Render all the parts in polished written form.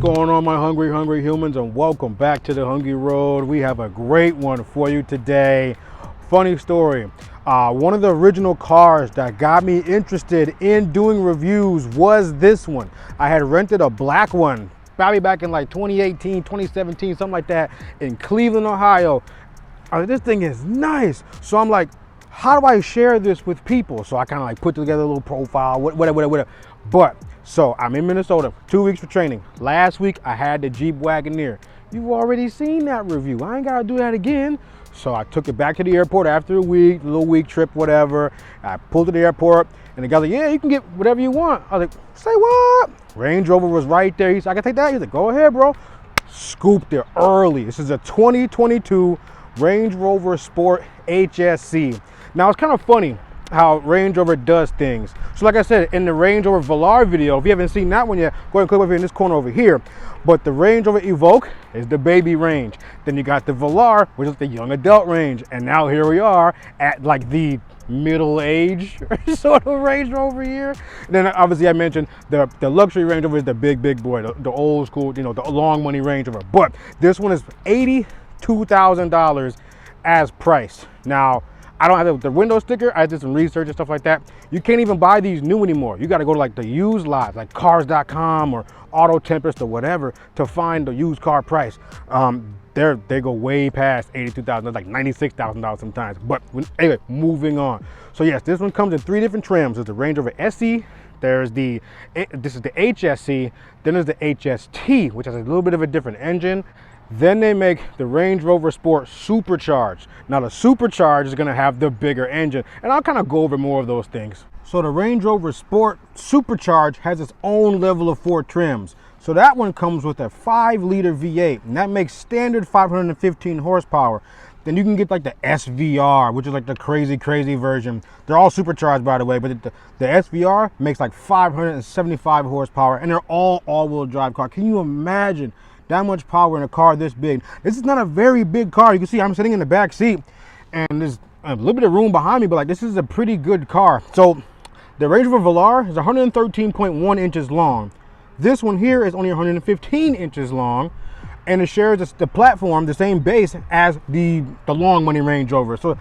going on, my hungry humans, and welcome back to the Hungry Road. We have a great one for you today. Funny story. One of the original cars that got me interested in doing reviews was this one. I had rented a black one probably back in like 2018, 2017, something like that, in Cleveland, Ohio. This thing is nice. So I'm like, how do I share this with people? So I kind of like put together a little profile, whatever. But so I'm in Minnesota, 2 weeks for training. Last week I had the Jeep Wagoneer. You've already seen that review. I ain't gotta do that again. So I took it back to the airport after a week, a little week trip, whatever. I pulled to the airport and the guy's like, yeah, you can get whatever you want. I was like, say what? Range Rover was right there. He said, I can take that. He's like, go ahead, bro. Scooped it early. This is a 2022 Range Rover Sport HSE. Now it's kind of funny how Range Rover does things. So like I said, in the Range Rover Velar video, if you haven't seen that one yet, go ahead and click over here in this corner over here. But the Range Rover Evoque is the baby range. Then you got the Velar, which is the young adult range. And now here we are at like the middle age sort of Range Rover here. And then obviously I mentioned the luxury Range Rover is the big boy, the old school, you know, the long money Range Rover. But this one is $82,000 as priced. Now, I don't have the window sticker. I did some research and stuff like that. You can't even buy these new anymore. You got to go to like the used lots, like cars.com or Auto Tempest or whatever, to find the used car price. They go way past $82,000, like $96,000 sometimes. But anyway, moving on. So yes, this one comes in 3 different trims. There's the Range Rover SE. This is the HSE. Then there's the HST, which has a little bit of a different engine. Then they make the Range Rover Sport Supercharged. Now the Supercharged is gonna have the bigger engine, and I'll kind of go over more of those things. So the Range Rover Sport Supercharged has its own level of 4 trims. So that one comes with a 5-liter V8, and that makes standard 515 horsepower. Then you can get like the SVR, which is like the crazy version. They're all supercharged, by the way, but the SVR makes like 575 horsepower, and they're all all-wheel drive car. Can you imagine that much power in a car this big? This is not a very big car. You can see I'm sitting in the back seat and there's a little bit of room behind me, but like this is a pretty good car. So the Range Rover Velar is 113.1 inches long. This one here is only 115 inches long, and it shares the platform, the same base as the long money Range Rover. So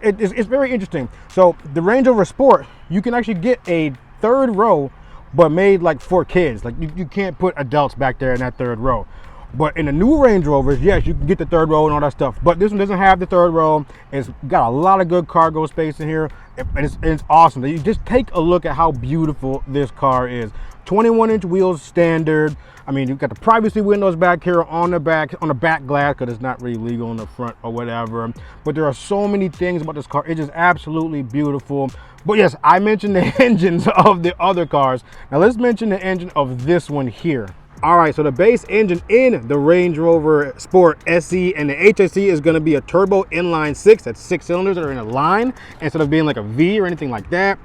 it's very interesting. So the Range Rover Sport, you can actually get a 3rd row, but made like for kids. Like you can't put adults back there in that 3rd row. But in the new Range Rovers, yes, you can get the 3rd row and all that stuff. But this one doesn't have the 3rd row. It's got a lot of good cargo space in here, and it's awesome. You just take a look at how beautiful this car is. 21-inch wheels standard. I mean, you've got the privacy windows back here on the back glass, because it's not really legal on the front or whatever. But there are so many things about this car. It's just absolutely beautiful. But yes, I mentioned the engines of the other cars. Now let's mention the engine of this one here. All right, so the base engine in the Range Rover Sport SE and the HSE is going to be a turbo inline 6. That's 6 cylinders that are in a line instead of being like a V or anything like that.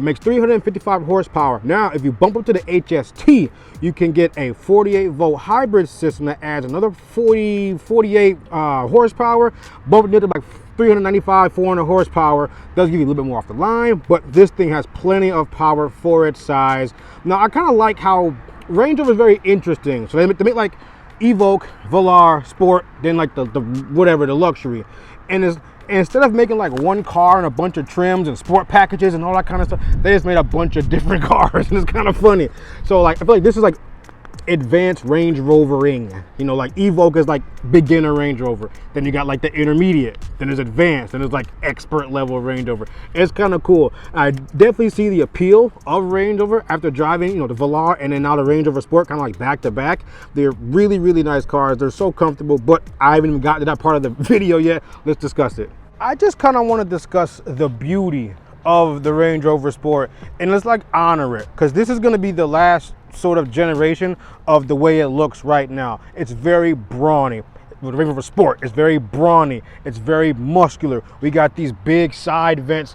Makes 355 horsepower. Now, if you bump up to the HST, you can get a 48-volt hybrid system that adds another 48 horsepower, bumping it to like 395, 400 horsepower. Does give you a little bit more off the line, but this thing has plenty of power for its size. Now, I kind of like how Range Rover is very interesting. So they make like Evoque, Velar, Sport, then like the luxury. And instead of making like one car and a bunch of trims and sport packages and all that kind of stuff, they just made a bunch of different cars, and it's kind of funny. So like I feel like this is like advanced Range Rovering. You know, like Evoque is like beginner Range Rover. Then you got like the intermediate. Then there's advanced. Then there's like expert level Range Rover. It's kind of cool. I definitely see the appeal of Range Rover after driving, you know, the Velar and then now the Range Rover Sport, kind of like back to back. They're really nice cars. They're so comfortable, but I haven't even gotten to that part of the video yet. Let's discuss it. I just kind of want to discuss the beauty of the Range Rover Sport, and let's like honor it, because this is going to be the last sort of generation of the way it looks right now. It's very brawny. The Range Rover Sport is very brawny. It's very muscular. We got these big side vents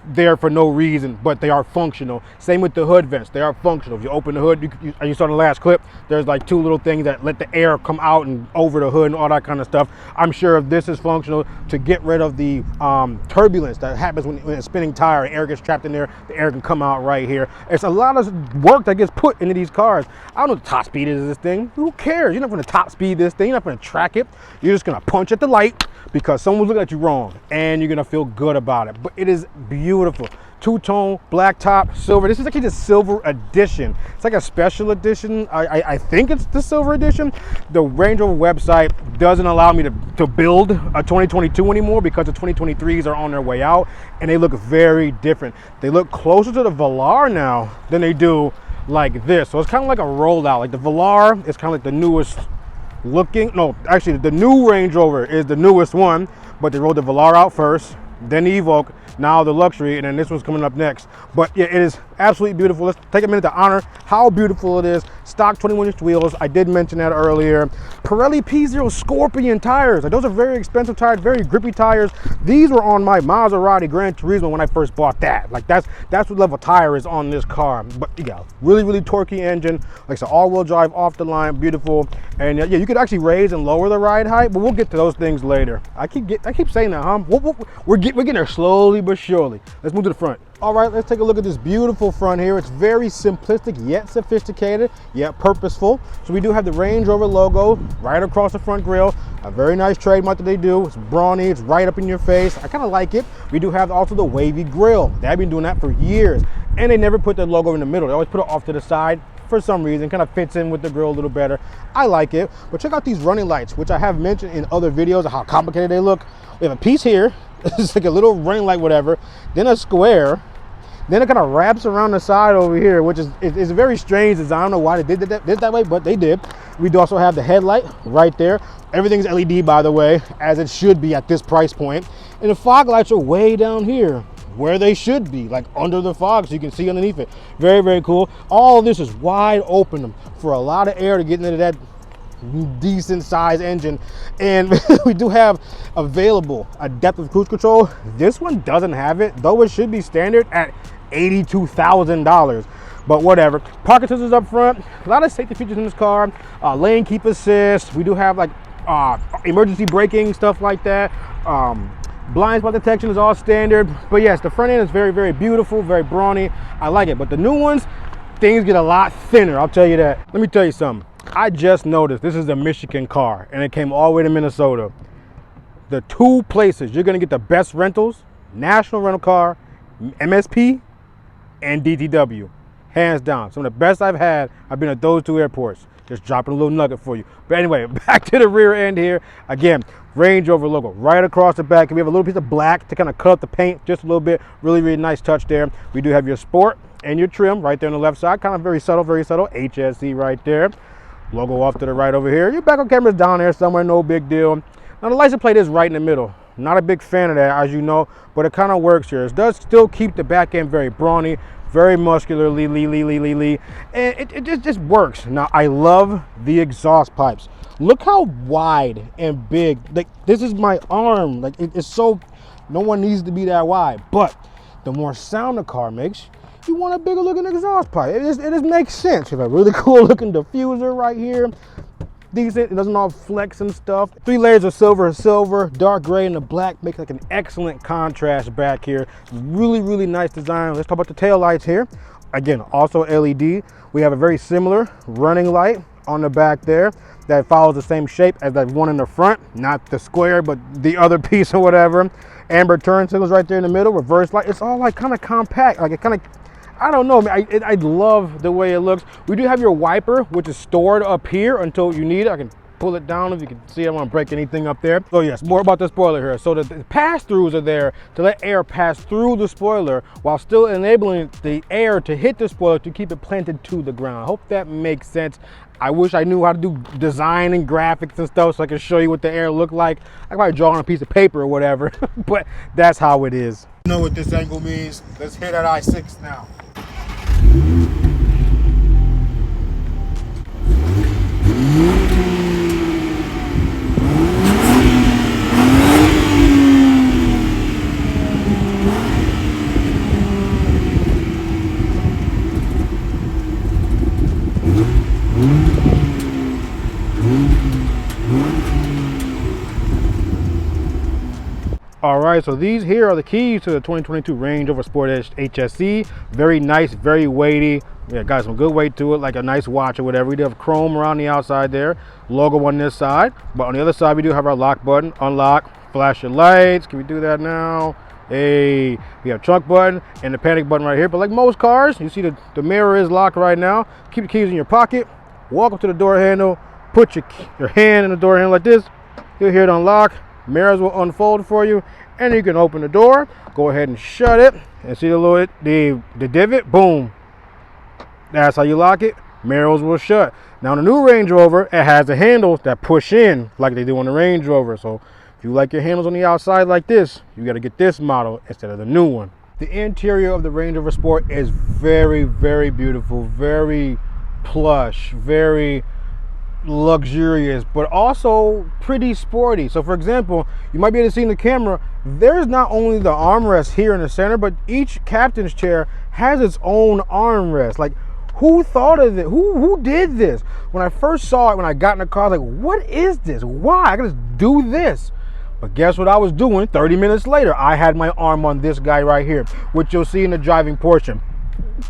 there for no reason, but they are functional. Same with the hood vents, they are functional. If you open the hood, you saw the last clip, there's like 2 little things that let the air come out and over the hood and all that kind of stuff. I'm sure if this is functional to get rid of the turbulence that happens when a spinning tire, air gets trapped in there, the air can come out right here. It's a lot of work that gets put into these cars. I don't know what the top speed is of this thing. Who cares? You're not going to top speed this thing. You're not going to track it. You're just going to punch at the light because someone's looking at you wrong, and you're going to feel good about it. But it is beautiful. 2-tone, black top, silver. This is actually the silver edition. It's like a special edition. I think it's the silver edition. The Range Rover website doesn't allow me to build a 2022 anymore because the 2023s are on their way out, and they look very different. They look closer to the Velar now than they do like this. So it's kind of like a rollout. Like the Velar is kind of like the newest looking. No, actually the new Range Rover is the newest one, but they rolled the Velar out first, then the Evoque, now the Luxury, and then this one's coming up next. But yeah, it is absolutely beautiful. Let's take a minute to honor how beautiful it is. Stock 21-inch wheels, I did mention that earlier. Pirelli P0 Scorpion tires. Like, those are very expensive tires, very grippy tires. These were on my Maserati Gran Turismo when I first bought that. Like that's what level tire is on this car. But yeah, really torquey engine. Like it's an all-wheel drive, off the line, beautiful. And yeah, you could actually raise and lower the ride height, but we'll get to those things later. I keep saying that, huh? We're getting there slowly but surely. Let's move to the front. All right, let's take a look at this beautiful front here. It's very simplistic yet sophisticated, yet purposeful. So we do have the Range Rover logo right across the front grille. A very nice trademark that they do. It's Brawny, it's right up in your face. I kind of like it. We do have also the wavy grille. They've been doing that for years. And they never put the logo in the middle. They always put it off to the side for some reason. Kind of fits in with the grille a little better. I like it. But check out these running lights, which I have mentioned in other videos of how complicated they look. We have a piece here. It's like a little running light, whatever. Then a square. Then it kind of wraps around the side over here, which is a very strange design. I don't know why they did that way, but they did. We do also have the headlight right there. Everything's LED, by the way, as it should be at this price point. And the fog lights are way down here, where they should be, like under the fog, so you can see underneath it. Very cool. All of this is wide open for a lot of air to get into that decent size engine. And we do have available adaptive cruise control. This one doesn't have it, though it should be standard at $82,000, but whatever. Parking sensors up front, a lot of safety features in this car. Lane keep assist. We do have like emergency braking, stuff like that. Blind spot detection is all standard. But yes, the front end is very beautiful, very brawny. I like it. But the new ones, things get a lot thinner, I'll tell you that. Let me tell you something. I just noticed this is a Michigan car and it came all the way to Minnesota. The 2 places you're gonna get the best rentals, National Rental Car, MSP, and DTW, hands down. Some of the best I've had, I've been at those 2 airports. Just dropping a little nugget for you. But anyway, back to the rear end here. Again, Range Rover logo right across the back. We have a little piece of black to kind of cut up the paint just a little bit. Really nice touch there. We do have your sport and your trim right there on the left side. Kind of very subtle, HSE right there. Logo off to the right over here. Your backup camera's down there somewhere, no big deal. Now the license plate is right in the middle. Not a big fan of that, as you know, but it kind of works here. It does still keep the back end very brawny, very muscularly, and it just works. Now, I love the exhaust pipes. Look how wide and big. Like, this is my arm. Like, it's so, no one needs to be that wide. But the more sound the car makes, you want a bigger looking exhaust pipe. It just makes sense. You have a really cool looking diffuser right here. Decent, it doesn't all flex and stuff. 3 layers of silver, dark gray, and the black makes like an excellent contrast back here. Really nice design. Let's talk about the tail lights here. Again, also LED. We have a very similar running light on the back there that follows the same shape as that one in the front, not the square, but the other piece or whatever. Amber turn signals right there in the middle, reverse light. It's all like kind of compact, like it kind of, I don't know, I love the way it looks. We do have your wiper, which is stored up here until you need it. I can pull it down if you can see. I don't want to break anything up there. So yes, more about the spoiler here. So the pass-throughs are there to let air pass through the spoiler while still enabling the air to hit the spoiler to keep it planted to the ground. I hope that makes sense. I wish I knew how to do design and graphics and stuff so I could show you what the air looked like. I could probably draw on a piece of paper or whatever, but that's how it is. You know what this angle means. Let's hit that I-6 now. right, so these here are the keys to the 2022 Range Rover Sport HSE. Very nice, very weighty. Yeah, got some good weight to it, like a nice watch or whatever. We do have chrome around the outside there, logo on this side, but on the other side we do have our lock button, unlock, flash your lights. Can we do that now? Hey, we have trunk button and the panic button right here. But like most cars, you see the mirror is locked right now. Keep the keys in your pocket, walk up to the door handle, put your hand in the door handle like this. You'll hear it unlock, mirrors will unfold for you, and you can open the door, go ahead and shut it, and see the divot, boom. That's how you lock it, mirrors will shut. Now the new Range Rover, it has the handles that push in like they do on the Range Rover. So if you like your handles on the outside like this, you got to get this model instead of the new one. The interior of the Range Rover Sport is very, very beautiful, very plush, very luxurious, but also pretty sporty. So for example, you might be able to see in the camera, there's not only the armrest here in the center, but each captain's chair has its own armrest. Like, who thought of it? Who did this? When I first saw it, when I got in the car, I was like, what is this? Why? I can just do this. But guess what I was doing 30 minutes later? I had my arm on this guy right here, which you'll see in the driving portion.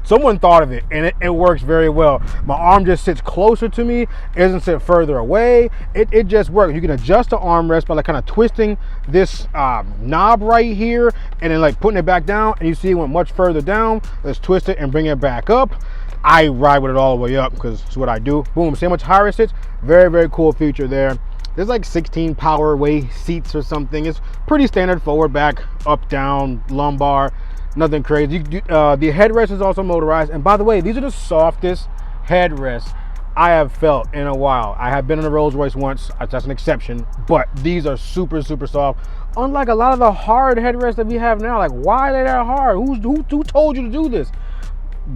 Someone thought of it, and it works very well. My arm just sits closer to me, it doesn't sit further away. It just works. You can adjust the armrest by like kind of twisting this knob right here, and then like putting it back down, and you see it went much further down. Let's twist it and bring it back up. I ride with it all the way up because it's what I do. Boom, see how much higher it sits? Very, very cool feature there. There's like 16 power way seats or something. It's pretty standard, forward, back, up, down, lumbar, nothing crazy. The headrest is also motorized. And by the way, these are the softest headrests I have felt in a while. I have been in a Rolls Royce once, that's an exception, but these are super, super soft. Unlike a lot of the hard headrests that we have now. Like, why are they that hard? Who told you to do this?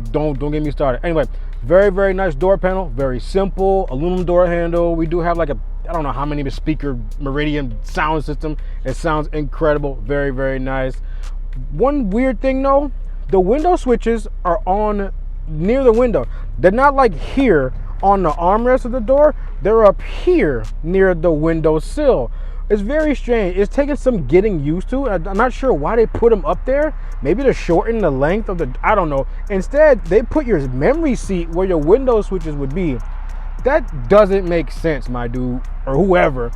Don't get me started. Anyway, very, very nice door panel, very simple, aluminum door handle. We do have like I don't know how many speaker Meridian sound system. It sounds incredible, very, very nice. One weird thing though, the window switches are on near the window. They're not like here on the armrest of the door. They're up here near the window sill. It's very strange. It's taking some getting used to. I'm not sure why they put them up there. Maybe to shorten the length of the, I don't know. Instead, they put your memory seat where your window switches would be. That doesn't make sense, my dude, or whoever.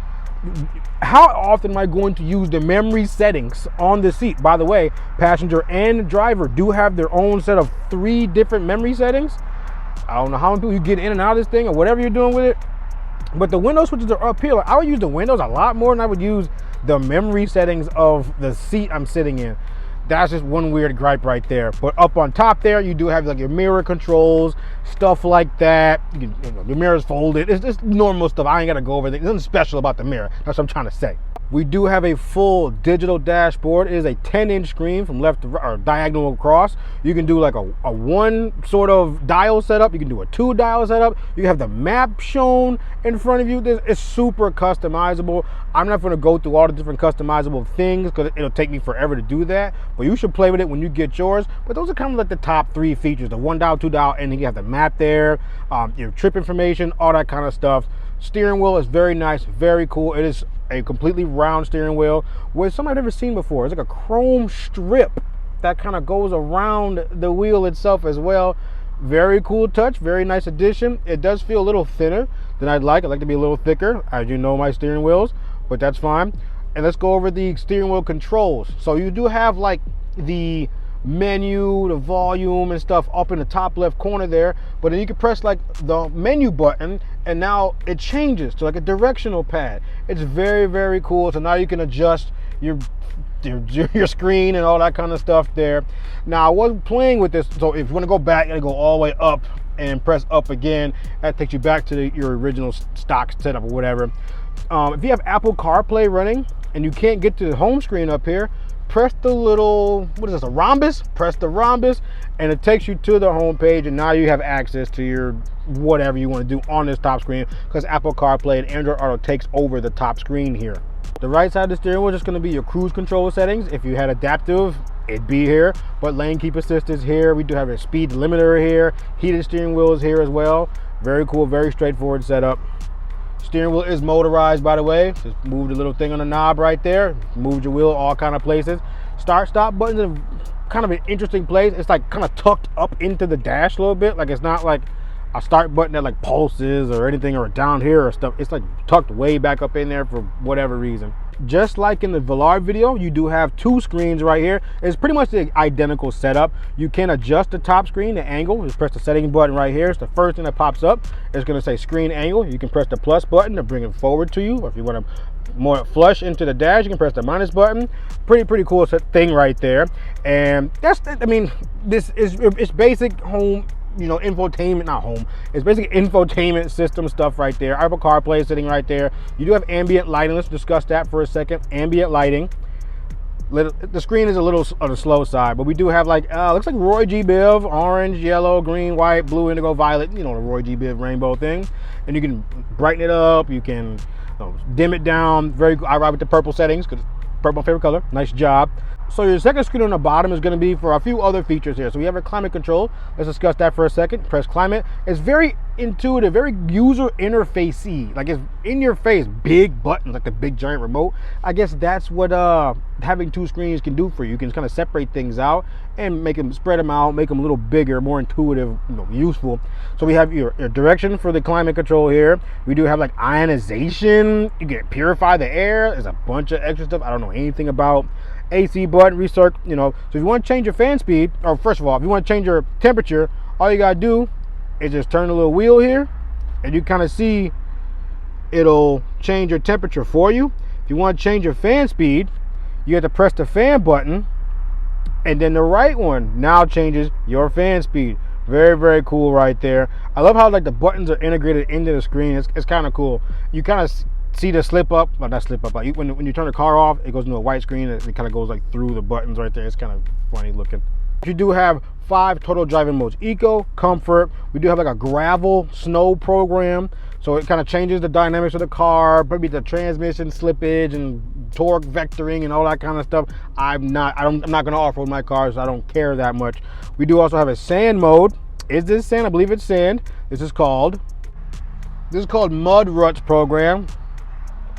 How often am I going to use the memory settings on the seat? By the way, passenger and driver do have their own set of 3 different memory settings. I don't know how many people you get in and out of this thing or whatever you're doing with it. But the window switches are up here. Like, I would use the windows a lot more than I would use the memory settings of the seat I'm sitting in. That's just one weird gripe right there. But up on top there, you do have like your mirror controls, stuff like that. Your mirror's folded. It's just normal stuff. I ain't gotta go over it. There's nothing special about the mirror. That's what I'm trying to say. We do have a full digital dashboard. It is a 10-inch screen from left to right, or diagonal across. You can do like a 1 sort of dial setup. You can do a 2 dial setup. You have the map shown in front of you. It's super customizable. I'm not going to go through all the different customizable things because it'll take me forever to do that. But you should play with it when you get yours. But those are kind of like the top 3 features: the 1 dial, 2 dial, and then you have the map there, your trip information, all that kind of stuff. Steering wheel is very nice, very cool. It is a completely round steering wheel with something I've never seen before. It's like a chrome strip that kind of goes around the wheel itself as well. Very cool touch, very nice addition. It does feel a little thinner than I'd like. I'd like to be a little thicker, as you know my steering wheels, but that's fine. And let's go over the steering wheel controls. So you do have like the menu, the volume and stuff up in the top left corner there, but then you can press like the menu button and now it changes to like a directional pad. It's very, very cool. So now you can adjust your screen and all that kind of stuff there. Now I wasn't playing with this, so if you want to go back, you gotta go all the way up and press up again. That takes you back to your original stock setup or whatever. If you have Apple CarPlay running and you can't get to the home screen up here, press the little, what is this, a rhombus? Press the rhombus and it takes you to the home page, and now you have access to your whatever you want to do on this top screen, because Apple CarPlay and Android Auto takes over the top screen here. The right side of the steering wheel is just going to be your cruise control settings. If you had adaptive, it'd be here, but lane keep assist is here. We do have a speed limiter here. Heated steering wheel is here as well. Very cool, very straightforward setup. Steering wheel is motorized, by the way. Just move the little thing on the knob right there. Move your wheel all kind of places. Start stop buttons are kind of an interesting place. It's like kind of tucked up into the dash a little bit. Like it's not like a start button that like pulses or anything, or down here or stuff. It's like tucked way back up in there for whatever reason. Just like in the Velar video, you do have two screens right here. It's pretty much the identical setup. You can adjust the top screen, the angle. Just press the setting button right here. It's the first thing that pops up. It's going to say screen angle. You can press the plus button to bring it forward to you. Or if you want to more flush into the dash, you can press the minus button. Pretty cool thing right there. And that's, I mean, it's basic home, you know, infotainment, not home. It's basically infotainment system stuff right there. I have a CarPlay sitting right there. You do have ambient lighting. Let's discuss that for a second. Ambient lighting. The screen is a little on the slow side, but we do have like, looks like Roy G. Biv, orange, yellow, green, white, blue, indigo, violet, you know, the Roy G. Biv rainbow thing. And you can brighten it up. You can dim it down. I ride with the purple settings because purple, my favorite color. Nice job. So your second screen on the bottom is going to be for a few other features here. So we have a climate control. Let's discuss that for a second. Press climate. It's very intuitive, very user interface-y. Like it's in your face, big buttons, like the big giant remote. I guess that's what having two screens can do for you. You can kind of separate things out and make them, spread them out, make them a little bigger, more intuitive, you know, useful. So we have your direction for the climate control here. We do have like ionization. You can purify the air. There's a bunch of extra stuff I don't know anything about. AC button, restart, you know. So if you want to change your fan speed, or first of all, if you want to change your temperature, all you gotta do is just turn the little wheel here, and you kind of see it'll change your temperature for you. If you want to change your fan speed, you have to press the fan button, and then the right one now changes your fan speed. Very cool right there. I love how like the buttons are integrated into the screen. It's kind of cool. You kind of see the slip up, well, not slip up, like when you turn the car off, it goes into a white screen. It kind of goes like through the buttons right there. It's kind of funny looking. You do have 5 total driving modes: eco, comfort. We do have like a gravel snow program, so it kind of changes the dynamics of the car, maybe the transmission slippage and torque vectoring and all that kind of stuff. I'm not gonna off-road my car, so I don't care that much. We do also have a sand mode. Is this sand? I believe it's sand. This is called Mud Ruts program.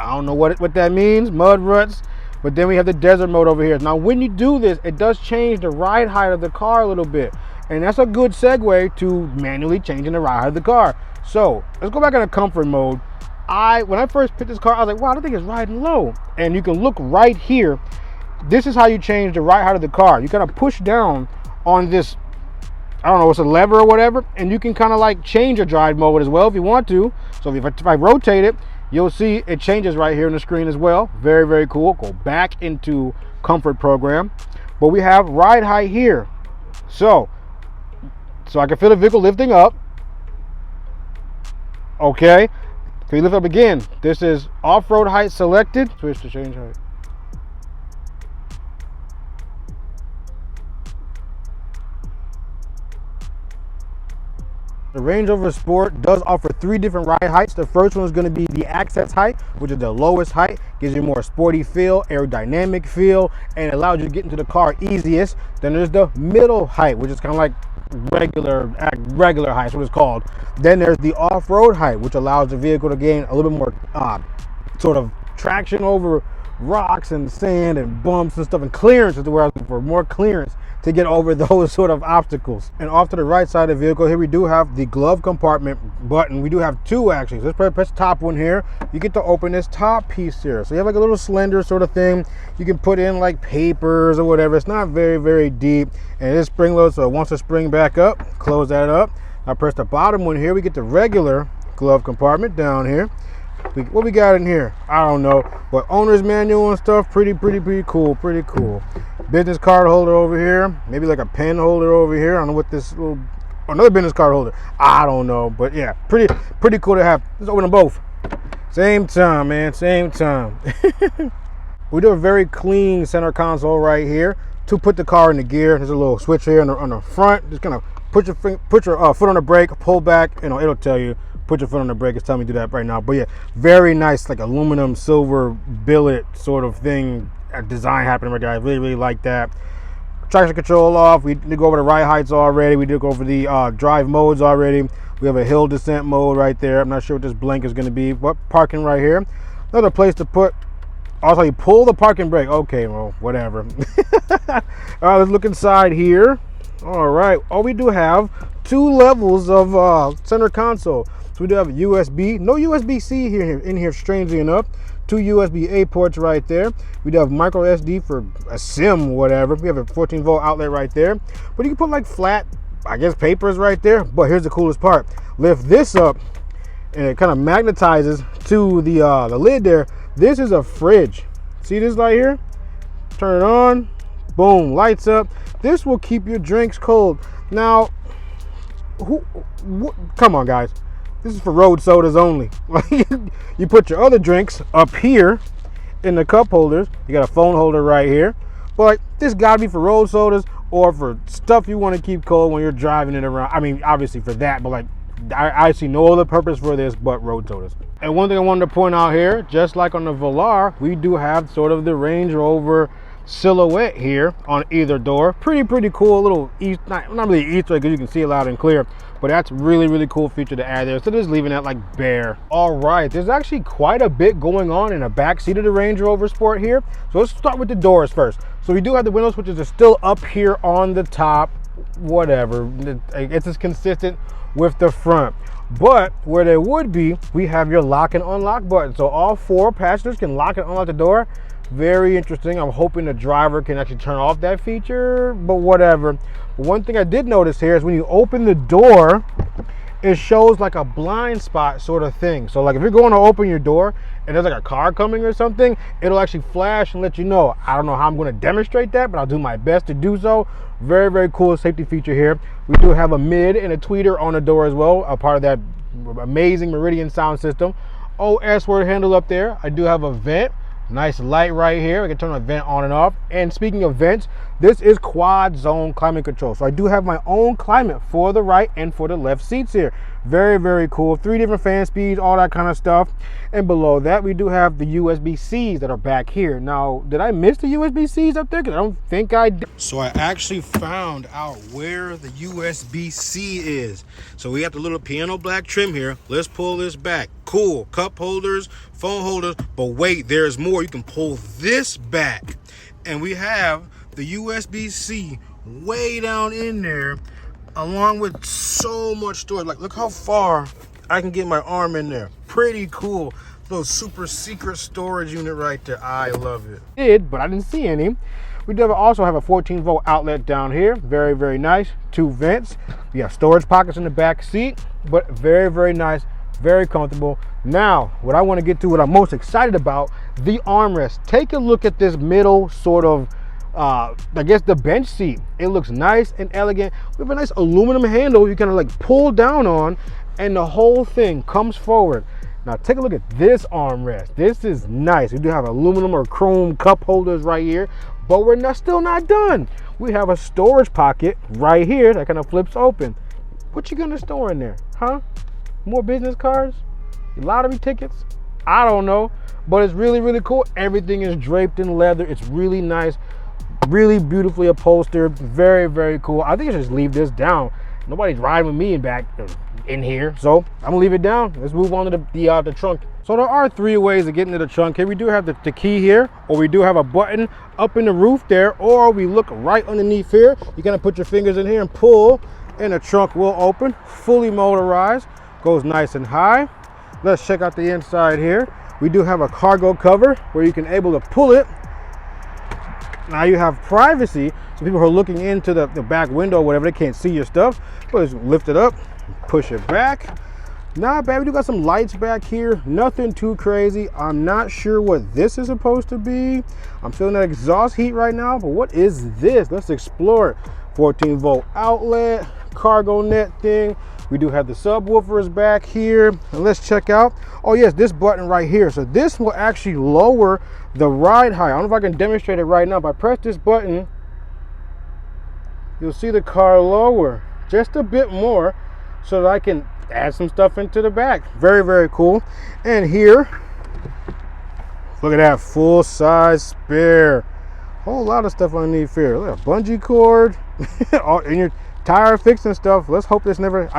I don't know what that means, mud ruts. But then we have the desert mode over here. Now, when you do this, it does change the ride height of the car a little bit. And that's a good segue to manually changing the ride height of the car. So let's go back into comfort mode. When I first picked this car, I was like, wow, I think it's riding low. And you can look right here. This is how you change the ride height of the car. You kind of push down on this, I don't know, it's a lever or whatever. And you can kind of like change your drive mode as well if you want to. So if I rotate it, you'll see it changes right here on the screen as well. Very cool. Go back into comfort program. But we have ride height here. So I can feel the vehicle lifting up. Okay. Can we lift up again? This is off-road height selected. Switch to change height. The Range Rover Sport does offer 3 different ride heights. The first one is going to be the access height, which is the lowest height. Gives you a more sporty feel, aerodynamic feel, and allows you to get into the car easiest. Then there's the middle height, which is kind of like regular height, that's what it's called. Then there's the off-road height, which allows the vehicle to gain a little bit more sort of traction over rocks and sand and bumps and stuff, and clearance is the word I was looking for, more clearance to get over those sort of obstacles. And off to the right side of the vehicle, here we do have the glove compartment button. We do have 2 actually. So let's press the top one here. You get to open this top piece here. So you have like a little slender sort of thing. You can put in like papers or whatever. It's not very deep. And it is spring loaded, so it wants to spring back up. Close that up. I press the bottom one here. We get the regular glove compartment down here. What we got in here? I don't know, but owner's manual and stuff, pretty cool. Business card holder over here, maybe like a pen holder over here. I don't know what this little, another business card holder, I don't know, but yeah, pretty cool to have. Let's open them both same time, man, same time. We do a very clean center console right here to put the car into gear. There's a little switch here on the front. Just kind of put your foot on the brake, pull back, you know, it'll tell you put your foot on the brake. It's telling me to do that right now. But yeah, very nice, like aluminum silver billet sort of thing, design happening right there. I really like that. traction control off. We did go over the ride heights already. We did go over the drive modes already. We have a hill descent mode right there. I'm not sure what this blank is going to be, but parking right here. Another place to put. Also, you pull the parking brake. Okay, well, whatever. All right, let's look inside here. All right. Oh, we do have 2 levels of center console. So we do have a USB. No USB-C in here, strangely enough. 2 USB-A ports right there. We do have micro SD for a SIM, whatever. We have a 14-volt outlet right there. But you can put like flat, I guess, papers right there. But here's the coolest part. Lift this up, and it kind of magnetizes to the lid there. This is a fridge. See this right here? Turn it on. Boom, lights up. This will keep your drinks cold. Now, come on, guys. This is for road sodas only. You put your other drinks up here in the cup holders. You got a phone holder right here. But like, this gotta be for road sodas or for stuff you want to keep cold when you're driving it around. I mean, obviously for that, but like, I see no other purpose for this but road sodas. And one thing I wanted to point out here, just like on the Velar, we do have sort of the Range Rover silhouette here on either door. Pretty cool little not really Easter egg because you can see it loud and clear, but that's really cool feature to add there. So just leaving that like bare. All right, there's actually quite a bit going on in the back seat of the Range Rover Sport here. So let's start with the doors first. So we do have the window switches are still up here on the top. Whatever, it's as consistent with the front. But where they would be, we have your lock and unlock button. So all 4 passengers can lock and unlock the door. Very interesting. I'm hoping the driver can actually turn off that feature, but whatever. But one thing I did notice here is when you open the door, it shows like a blind spot sort of thing. So like if you're going to open your door and there's like a car coming or something, it'll actually flash and let you know. I don't know how I'm going to demonstrate that, but I'll do my best to do so. Very cool safety feature here. We do have a mid and a tweeter on the door as well, a part of that amazing Meridian sound system. OS word handle up there. I do have a vent. Nice light right here. I can turn my vent on and off. And speaking of vents, this is quad zone climate control. So I do have my own climate for the right and for the left seats here. Very cool. 3 different fan speeds, all that kind of stuff. And below that, we do have the USB-Cs that are back here. Now, did I miss the USB-Cs up there? Because I don't think I did. So I actually found out where the USB-C is. So we have the little piano black trim here. Let's pull this back. Cool. Cup holders, phone holders. But wait, there's more. You can pull this back. And we have the USB-C way down in there, along with so much storage. Like, look how far I can get my arm in there. Pretty cool. Little super secret storage unit right there. I love it. But I didn't see any. We do also have a 14-volt outlet down here. Very nice. 2 vents. We have storage pockets in the back seat, but very nice, very comfortable. Now, what I want to get to, what I'm most excited about, the armrest. Take a look at this middle sort of I guess the bench seat. It looks nice and elegant. We have a nice aluminum handle you kind of like pull down on, and the whole thing comes forward. Now take a look at this armrest. This is nice. We do have aluminum or chrome cup holders right here, but we're still not done. We have a storage pocket right here that kind of flips open. What you gonna store in there, huh? More business cards? Lottery tickets? I don't know, but it's really cool. Everything is draped in leather. It's really nice. Really beautifully upholstered. Very cool. I think I should just leave this down. Nobody's riding with me in here, so I'm gonna leave it down. Let's move on to the trunk. So there are 3 ways of getting to the trunk here. We do have the key here, or we do have a button up in the roof there, or we look right underneath here. You kind of put your fingers in here and pull, and the trunk will open. Fully motorized, goes nice and high. Let's check out the inside here. We do have a cargo cover where you can able to pull it. Now you have privacy, so people who are looking into the back window or whatever, they can't see your stuff. But just lift it up, push it back. Not bad. We do got some lights back here. Nothing too crazy. I'm not sure what this is supposed to be. I'm feeling that exhaust heat right now, but what is this? Let's explore it. 14-volt outlet, cargo net thing. We do have the subwoofers back here. And let's check out, oh yes, this button right here. So this will actually lower the ride height. I don't know if I can demonstrate it right now. If I press this button, you'll see the car lower just a bit more so that I can add some stuff into the back. Very cool. And here, look at that full size spare. Whole lot of stuff underneath here. Look, a bungee cord, and your tire fixing stuff. Let's hope this never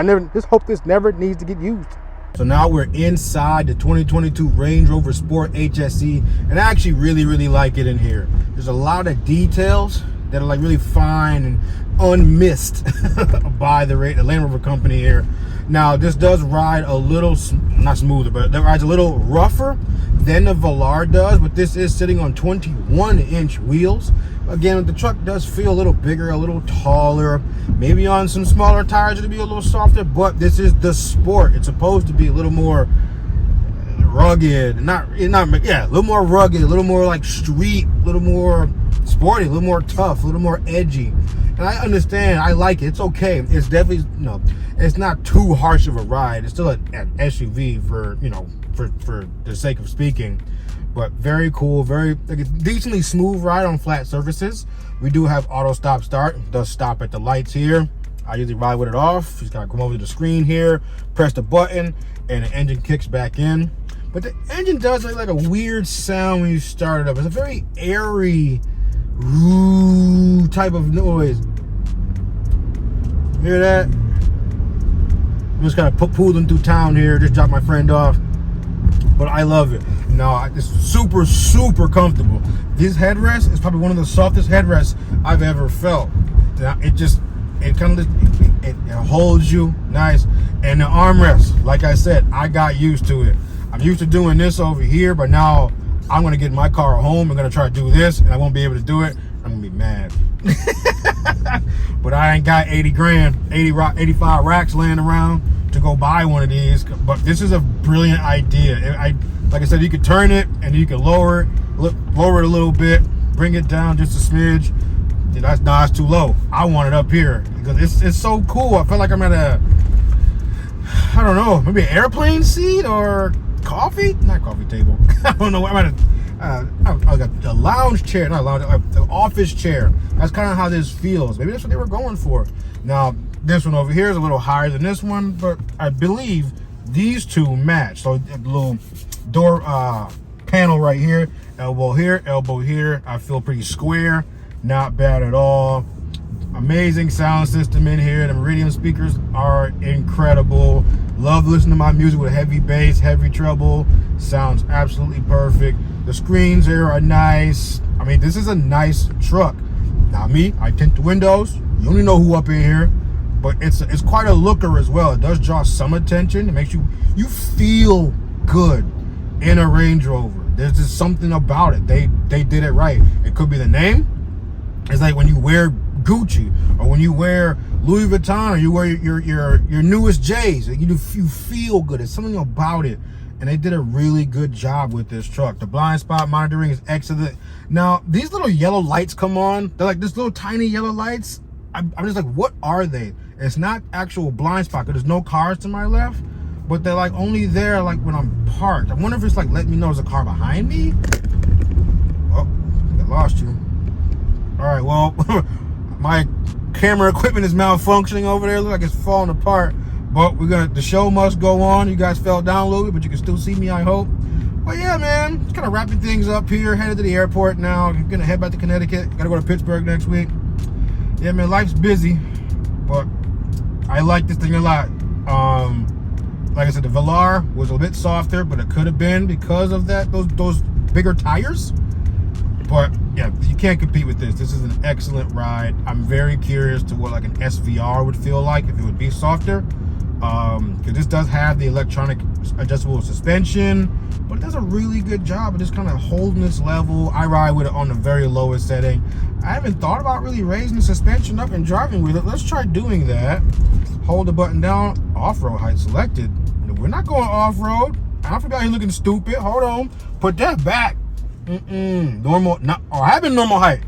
needs to get used. So now we're inside the 2022 Range Rover Sport HSE, and I actually really like it in here. There's a lot of details that are like really fine and unmissed by the Land Rover company here. Now this does ride a little, not smoother, but it rides a little rougher than the Velar does, but this is sitting on 21-inch wheels. Again, the truck does feel a little bigger, a little taller. Maybe on some smaller tires it'll be a little softer, but this is the Sport. It's supposed to be a little more rugged, a little more rugged, a little more like street, a little more sporty, a little more tough, a little more edgy. And I understand, I like it. It's okay. It's definitely, it's not too harsh of a ride. It's still an SUV for the sake of speaking. But very cool, very like a decently smooth ride on flat surfaces. We do have auto stop start. It does stop at the lights here. I usually ride with it off. Just gotta come over to the screen here, press the button, and the engine kicks back in. But the engine does make like a weird sound when you start it up. It's a very airy type of noise. Hear that? I'm just kind of pulling through town here. Just dropped my friend off. But I love it. No, it's super comfortable. This headrest is probably one of the softest headrests I've ever felt. It holds you nice. And the armrest, like I said, I got used to it. I'm used to doing this over here, but now I'm gonna get in my car home. I'm gonna try to do this, and I won't be able to do it. I'm gonna be mad. But I ain't got 80 grand, 85 racks laying around to go buy one of these. But this is a brilliant idea. Like I said, you could turn it and you can lower it a little bit, bring it down just a smidge. That's too low. I want it up here because it's so cool. I feel like I'm at I don't know, maybe an airplane seat or not coffee table. I don't know. I'm at I got a lounge chair, not a lounge, an office chair. That's kind of how this feels. Maybe that's what they were going for. Now, this one over here is a little higher than this one, but I believe these two match. So a little door panel right here, elbow here. I feel pretty square. Not bad at all. Amazing sound system in here. The Meridian speakers are incredible. Love listening to my music with heavy bass, heavy treble. Sounds absolutely perfect. The screens here are nice. I mean, this is a nice truck. Now me, I tint the windows. You only know who up in here, but it's quite a looker as well. It does draw some attention. It makes you feel good in a Range Rover. There's just something about it. They did it right. It could be the name. It's like when you wear Gucci or when you wear Louis Vuitton or you wear your newest J's. You feel good. There's something about it. And they did a really good job with this truck. The blind spot monitoring is excellent. Now, these little yellow lights come on. They're like this little tiny yellow lights. I'm just like, what are they? It's not actual blind spot because there's no cars to my left. But they're like only there like when I'm parked. I wonder if it's like letting me know there's a car behind me. Oh, I lost you. All right, well, my camera equipment is malfunctioning over there. Looks like it's falling apart. But the show must go on. You guys fell down a little bit, but you can still see me, I hope. But yeah, man, just kind of wrapping things up here. Headed to the airport now. I'm gonna head back to Connecticut. Gotta go to Pittsburgh next week. Yeah, man, life's busy, but I like this thing a lot. Like I said, the Velar was a bit softer, but it could have been because of those bigger tires. But yeah, you can't compete with this. This is an excellent ride. I'm very curious to what like an SVR would feel like if it would be softer. Because this does have the electronic adjustable suspension, but it does a really good job of just kind of holding this level. I ride with it on the very lowest setting. I haven't thought about really raising the suspension up and driving with it. Let's try doing that. Hold the button down. Off-road height selected. We're not going off-road. I don't feel like you're looking stupid. Hold on. Put that back. Normal. I've been normal height.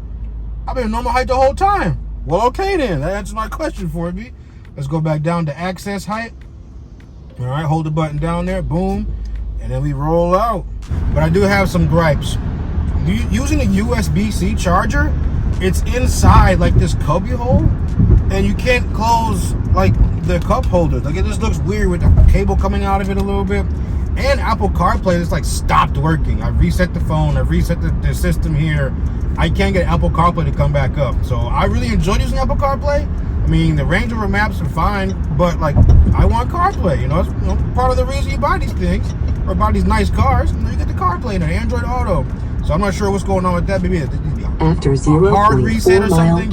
I've been normal height the whole time. Well, okay then. That answers my question for me. Let's go back down to access height. All right, hold the button down there. Boom. And then we roll out. But I do have some gripes. Using a USB-C charger, it's inside like this cubby hole, and you can't close like the cup holders. Like it just looks weird with the cable coming out of it a little bit. And Apple CarPlay just like stopped working. I reset the phone, I reset the system here. I can't get Apple CarPlay to come back up. So I really enjoyed using Apple CarPlay. I mean, the Range Rover maps are fine, but like, I want CarPlay. You know, it's part of the reason you buy these things or buy these nice cars. You get the CarPlay and Android Auto. So I'm not sure what's going on with that. Maybe after a hard reset or something.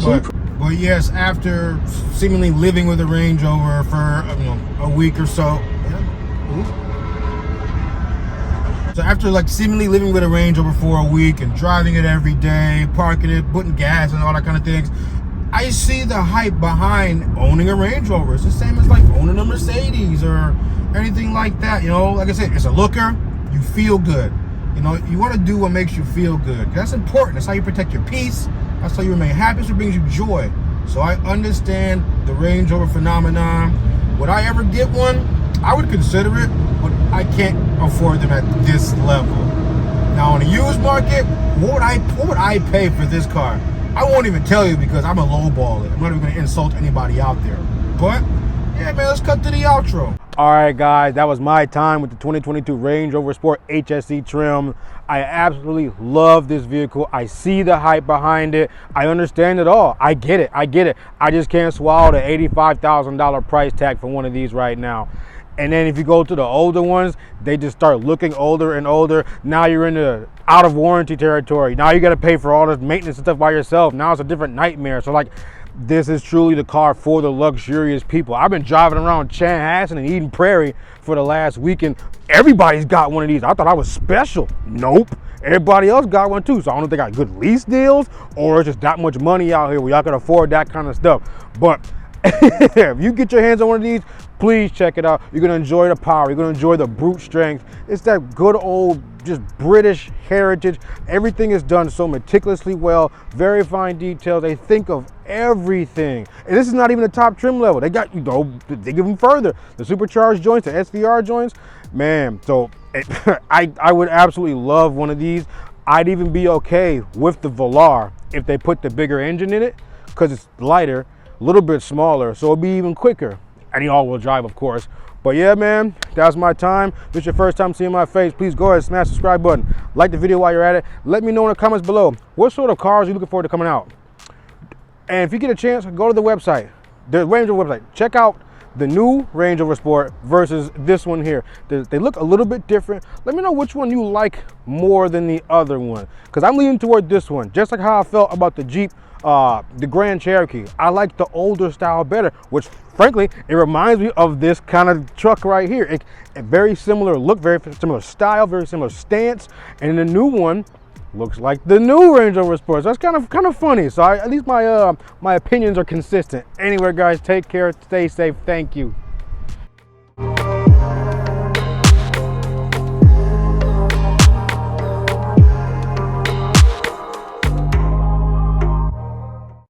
But yes, after seemingly living with a Range Rover for a week or so. So after like seemingly living with a Range Rover for a week and driving it every day, parking it, putting gas and all that kind of things, I see the hype behind owning a Range Rover. It's the same as like owning a Mercedes or anything like that. You know, like I said, it's a looker. You feel good. You know, you want to do what makes you feel good. That's important. That's how you protect your peace. That's how you remain happy. That's what brings you joy. So I understand the Range Rover phenomenon. Would I ever get one? I would consider it, but I can't afford them at this level. Now on the used market, what would I pay for this car? I won't even tell you because I'm a lowballer. I'm not even going to insult anybody out there. But yeah, man, let's cut to the outro. All right, guys, that was my time with the 2022 Range Rover Sport HSE trim. I absolutely love this vehicle. I see the hype behind it. I understand it all. I get it. I just can't swallow the $85,000 price tag for one of these right now. And then if you go to the older ones, they just start looking older and older. Now you're in the out of warranty territory. Now you got to pay for all this maintenance and stuff by yourself. Now it's a different nightmare. So like, this is truly the car for the luxurious people. I've been driving around Chanhassen and Eden Prairie for the last weekend. Everybody's got one of these. I thought I was special. Nope. Everybody else got one too. So I don't know if they got good lease deals or it's just that much money out here where y'all can afford that kind of stuff. But if you get your hands on one of these, please check it out. You're gonna enjoy the power. You're gonna enjoy the brute strength. It's that good old just British heritage. Everything is done so meticulously well, very fine details. They think of everything. And this is not even the top trim level. They got, they give them further. The supercharged joints, the SVR joints, man. So I would absolutely love one of these. I'd even be okay with the Velar if they put the bigger engine in it because it's lighter, a little bit smaller, so it'll be even quicker. And the all-wheel drive, of course. But yeah, man, that's my time. If it's your first time seeing my face, please go ahead and smash the subscribe button. Like the video while you're at it. Let me know in the comments below, what sort of cars are you looking forward to coming out? And if you get a chance, go to the website, the Range Rover website. Check out the new Range Rover Sport versus this one here. They look a little bit different. Let me know which one you like more than the other one, because I'm leaning toward this one, just like how I felt about the Jeep, the Grand Cherokee. I like the older style better, which frankly, it reminds me of this kind of truck right here. It very similar look, very similar style, very similar stance, and the new one looks like the new Range Rover Sport. So that's kind of funny. So at least my opinions are consistent. Anyway, guys, take care, stay safe. Thank you.